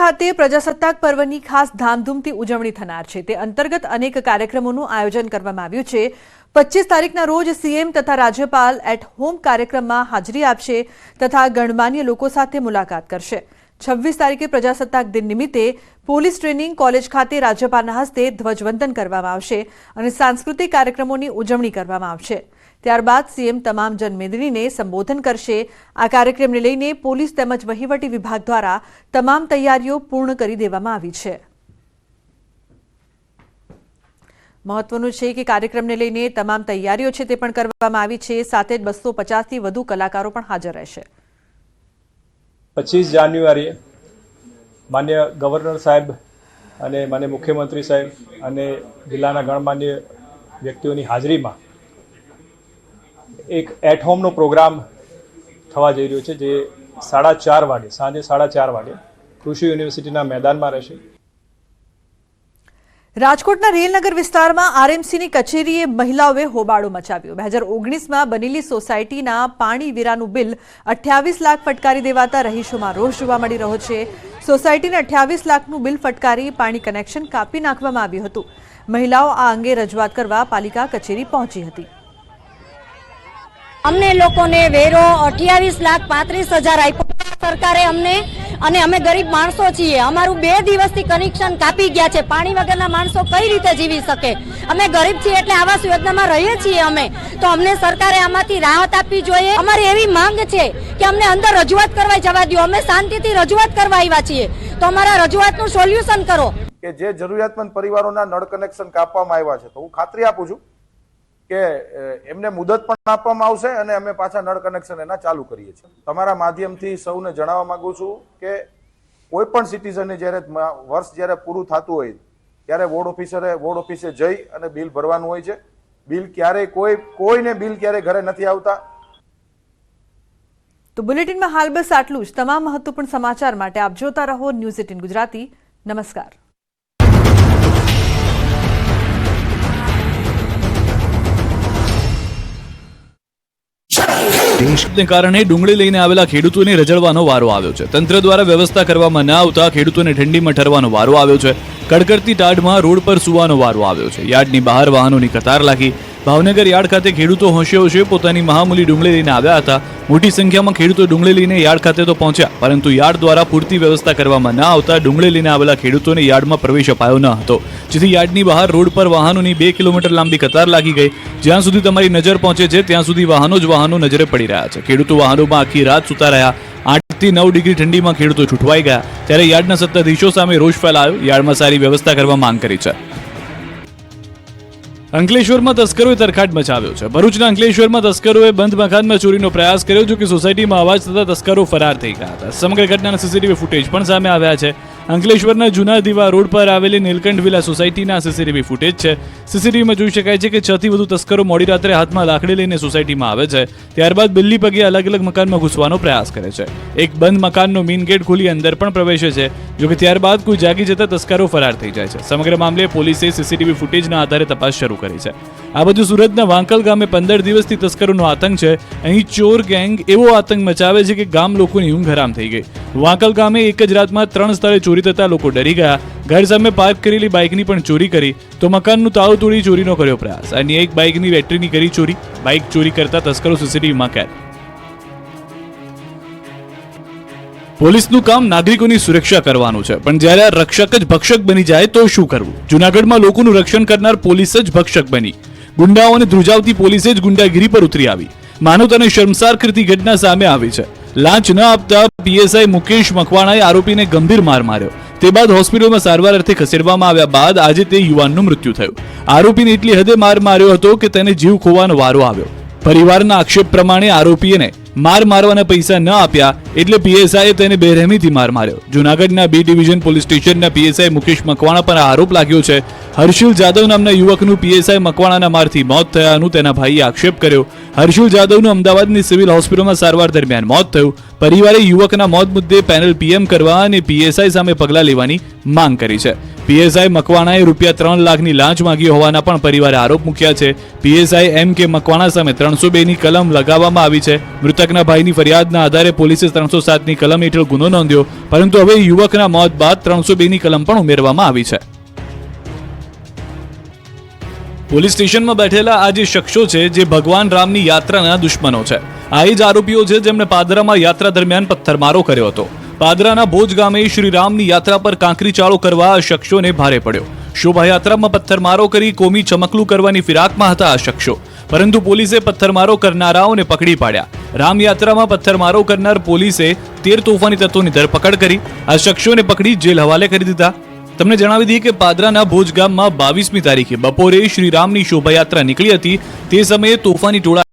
ખાતે પ્રજાસત્તાક પર્વની ખાસ ધામધૂમથી ઉજવણી થનાર છે। તે અંતર્ગત અનેક કાર્યક્રમોનું આયોજન કરવામાં આવ્યું છે। 25 તારીખના રોજ સીએમ તથા રાજ્યપાલ એટ હોમ કાર્યક્રમમાં હાજરી આપશે તથા ગણમાન્ય લોકો સાથે મુલાકાત કરશે। 26 તારીખે પ્રજાસત્તાક દિન નિમિત્તે પોલીસ ટ્રેનિંગ કોલેજ ખાતે રાજ્યપાલના હસ્તે ધ્વજવંદન કરવામાં આવશે અને સાંસ્કૃતિક કાર્યક્રમોની ઉજવણી કરવામાં આવશે। ત્યારબાદ સીએમ તમામ જનમેદનીને સંબોધન કરશે। આ કાર્યક્રમને લઈને પોલીસ તેમજ વહીવટી વિભાગ દ્વારા તમામ તૈયારીઓ પૂર્ણ કરી દેવામાં આવી છે। મહત્વનું છે કે કાર્યક્રમને લઈને તમામ તૈયારીઓ છે તે પણ કરવામાં આવી છે। સાથે જ 250થી વધુ કલાકારો પણ હાજર રહેશે। 25 જાન્યુઆરીએ માન્ય ગવર્નર સાહેબ અને માન્ય મુખ્યમંત્રી સાહેબ અને જિલ્લાના ગણમાન્ય વ્યક્તિઓની હાજરીમાં એક એટ હોમનો પ્રોગ્રામ થવા જઈ રહ્યો છે, જે 4:30 વાગે સાંજે 4:30 વાગે કૃષિ યુનિવર્સિટીના મેદાનમાં રહેશે। રાજકોટના રેલનગર વિસ્તારમાં આરએમસીની કચેરીએ મહિલાઓએ હોબાળો મચાવ્યો। 2019માં બનેલી સોસાયટીના પાણી વેરાનું બિલ 28 લાખ ફટકારી દેવાતા રહીશોમાં રોષ જોવા મળી રહ્યો છે। સોસાયટીને 28 લાખનું બિલ ફટકારી પાણી કનેક્શન કાપી નાખવામાં આવ્યું હતું। મહિલાઓ આ અંગે રજૂઆત કરવા પાલિકા કચેરી પહોંચી હતી। અમને લોકોને વેરો 28,35,000 આપ્યો સરકારે અમને, અને અમે ગરીબ માણસો છીએ। અમારું 2 દિવસથી કનેક્શન કાપી ગયા છે। પાણી વગરના માણસો કઈ રીતે જીવી શકે? અમે ગરીબ છીએ એટલે આવાસ યોજનામાં રહીએ છીએ અમે, તો અમને સરકારે આમાંથી રાહત આપવી જોઈએ। અમારી એવી માંગ છે કે અમને અંદર રજૂઆત કરવા જવા દો। અમે શાંતિથી રજૂઆત કરવા આવ્યા છીએ, તો અમારા રજૂઆતનું સોલ્યુશન કરો। કે જે જરૂરિયાતમંદ પરિવારોના નળ કનેક્શન કાપવામાં આવ્યા છે, તો હું ખાતરી આપું છું કે એમને મુદત પણ આપવામાં આવશે અને અમે પાછા નળ કનેક્શન એના ચાલુ કરીએ છીએ। તમારા માધ્યમથી સૌને જણાવવા માંગુ છું કે કોઈ પણ સિટીઝનને જ્યારે વર્ષ જ્યારે પૂરું થતું હોય ત્યારે વોર્ડ ઓફિસે જઈ અને બિલ ભરવાનું હોય છે। બિલ ક્યારેય કોઈને બિલ ક્યારેય ઘરે નથી આવતા। તો બુલેટિનમાં હાલ બસ આટલું જ। તમામ મહત્વપૂર્ણ સમાચાર માટે આપ જોતા રહો ન્યૂઝ 18 ગુજરાતી। નમસ્કાર। દેશને કારણે ડુંગળી લઈને આવેલા ખેડૂતોને રજળવાનો વારો આવ્યો છે। તંત્ર દ્વારા વ્યવસ્થા કરવામાં ન આવતા ખેડૂતોને ઠંડીમાં ઠરવાનો વારો આવ્યો છે। કડકડતી ટાઢમાં રોડ પર સૂવાનો વારો આવ્યો છે। યાર્ડની બહાર વાહનોની કતાર લાગી। ભાવનગર યાર્ડ ખાતે ખેડૂતો હોંશે પોતાની મહામૂલી ડુંગળી લઈને આવ્યા હતા। મોટી સંખ્યામાં ખેડૂતો ડુંગળી લઈને યાર્ડ ખાતે તો પહોંચ્યા, પરંતુ યાર્ડ દ્વારા પૂરતી વ્યવસ્થા કરવામાં ન આવતા ડુંગળી લઈને આવેલા ખેડૂતોને યાર્ડમાં પ્રવેશ અપાયો ન હતો, જેથી યાર્ડની બહાર રોડ પર વાહનોની 2 કિલોમીટર લાંબી કતાર લાગી ગઈ। જ્યાં સુધી તમારી નજર પહોંચે છે ત્યાં સુધી વાહનો નજરે પડી રહ્યા છે। ખેડૂતો વાહનોમાં આખી રાત સૂતા રહ્યા। 8 થી 9 ડિગ્રી ઠંડીમાં ખેડૂતો છૂટવાઈ ગયા, ત્યારે યાર્ડના સત્તાધીશો સામે રોષ ફેલાયો। યાર્ડમાં સારી વ્યવસ્થા કરવા માંગ કરી છે। અંકલેશ્વરમાં તસ્કરોએ તરખાટ મચાવ્યો છે। ભરૂચના અંકલેશ્વરમાં તસ્કરોએ બંધ મકાનમાં ચોરીનો પ્રયાસ કર્યો, જો કે સોસાયટીમાં અવાજ થતા તસ્કરો ફરાર થઈ ગયા હતા। સમગ્ર ઘટનાના સીસીટીવી ફૂટેજ પણ સામે આવ્યા છે। અંકલેશ્વરના જૂના દીવા રોડ પર આવેલી નીલકંઠ વિલા સોસાયટીના સીસીટીવી ફૂટેજ છે। સીસીટીવીમાં જોઈ શકાય છે કે 6 થી વધુ તસ્કરો મોડી રાત્રે હાથમાં લાકડી લઈને સોસાયટીમાં આવે છે, ત્યારબાદ બિલ્લી પગે અલગ અલગ મકાનમાં ઘૂસવાનો પ્રયાસ કરે છે। એક બંધ મકાનનો મેઇન ગેટ ખોલી અંદર પણ પ્રવેશે છે, જો કે ત્યારબાદ કોઈ જાગી જતા તસ્કરો ફરાર થઈ જાય છે। સમગ્ર મામલે પોલીસે સીસીટીવી ફૂટેજના આધારે તપાસ શરૂ કરી છે। આ બધું સુરતના વાંકલ ગામે 15 દિવસથી તસ્કરોનો આતંક છે। અહીં ચોર ગેંગ એવો આતંક મચાવે છે કે ગામ લોકોની ઊંઘ હરામ થઈ ગઈ। વાંકલ ગામે એક જ રાતમાં 3 સ્થળે ચોરી થતા લોકો ડરી ગયા। ઘર સામે પાર્ક કરેલી બાઇકની પણ ચોરી કરી, તો મકાનનું તાળું તોડી ચોરીનો કર્યો પ્રયાસ। અન્ય એક બાઇકની બેટરીની કરી ચોરી। બાઇક ચોરી કરતા તસ્કરો સીસીટીવીમાં કેદ। પોલીસનું કામ નાગરિકોની સુરક્ષા કરવાનું છે, પણ જ્યારે રક્ષક જ ભક્ષક બની જાય તો શું કરવું? જૂનાગઢમાં લોકોનું રક્ષણ કરનાર પોલીસ જ ભક્ષક બની। ગુંડાઓને ધ્રુજાવતી પોલીસે જ ગુંડાગીરી પર ઉતરી આવી। માનવતાને શર્મસાર કરતી ઘટના સામે આવી છે। લાંચ ન આપતા પીએસઆઈ મુકેશ મકવાણાએ આરોપીને ગંભીર માર માર્યો। તે બાદ હોસ્પિટલમાં સારવાર અર્થે ખસેડવામાં આવ્યા બાદ આજે તે યુવાનનું મૃત્યુ થયું। આરોપીને એટલી હદે માર માર્યો હતો કે તેને જીવ ખોવાનો વારો આવ્યો। પરિવારના આક્ષેપ પ્રમાણે આરોપીને માર મારવાના પૈસા ન આપ્યા એટલે પીએસઆઈએ તેને બેરહેમીથી માર માર્યો। જૂનાગઢના B ડિવિઝન પોલીસ સ્ટેશનના પીએસઆઈ મુકેશ મકવાણા પર આરોપ લાગ્યો છે। હર્ષિલ જાદવ નામના યુવકનું પીએસઆઈ મકવાણાના મારથી મોત થયાનું તેના ભાઈએ આક્ષેપ કર્યો। હર્ષિલ જાદવનું અમદાવાદની સિવિલ હોસ્પિટલમાં સારવાર દરમિયાન મોત થયું। પરિવારે યુવકના મોત મુદ્દે પેનલ PM કરવા અને પીએસઆઈ સામે પગલાં લેવાની માંગ કરી છે। પીએસઆઈ મકવાણાએ ₹3 લાખની લાંચ માંગી હોવાના પણ પરિવારે આરોપ મૂક્યા છે. પીએસઆઈ એમ કે મકવાણા સામે 302ની કલમ લગાવવામાં આવી છે. મૃતકના ભાઈની ફરિયાદના આધારે પોલીસે 307ની કલમ હેઠળ ગુનો નોંધ્યો, પરંતુ હવે યુવકના મોત બાદ 302ની કલમ પણ ઉમેરવામાં આવી છે. પોલીસ સ્ટેશનમાં બેઠેલા આ જે શખ્સો છે જે ભગવાન રામની યાત્રાના દુશ્મનો છે. આ એ જ આરોપીઓ છે જેમણે પાદરામાં યાત્રા દરમિયાન પથ્થરમારો કર્યો હતો. પાદરાના ભોજ ગામે શ્રી રામની યાત્રા પર કાંકરી ચાળો કરવા આ શખ્સોને ભારે પડ્યો. શોભાયાત્રામાં પથ્થરમારો કરી કોમી ચમકલું કરવાની ફિરાકમાં હતા આ શખ્સો, પરંતુ પોલીસે પથ્થરમારો કરનારાઓને પકડી પાડ્યા. રામયાત્રામાં પથ્થરમારો કરનાર પોલીસે 13 તોફાની તત્વોની ધરપકડ કરી આ શખ્સોને પકડી જેલ હવાલે કરી દીધા. તમને જણાવી દઈએ કે પાદરાના ભોજ ગામમાં 22મી તારીખે બપોરે શ્રી રામની શોભાયાત્રા નીકળી હતી. તે સમયે તોફાની ટોળા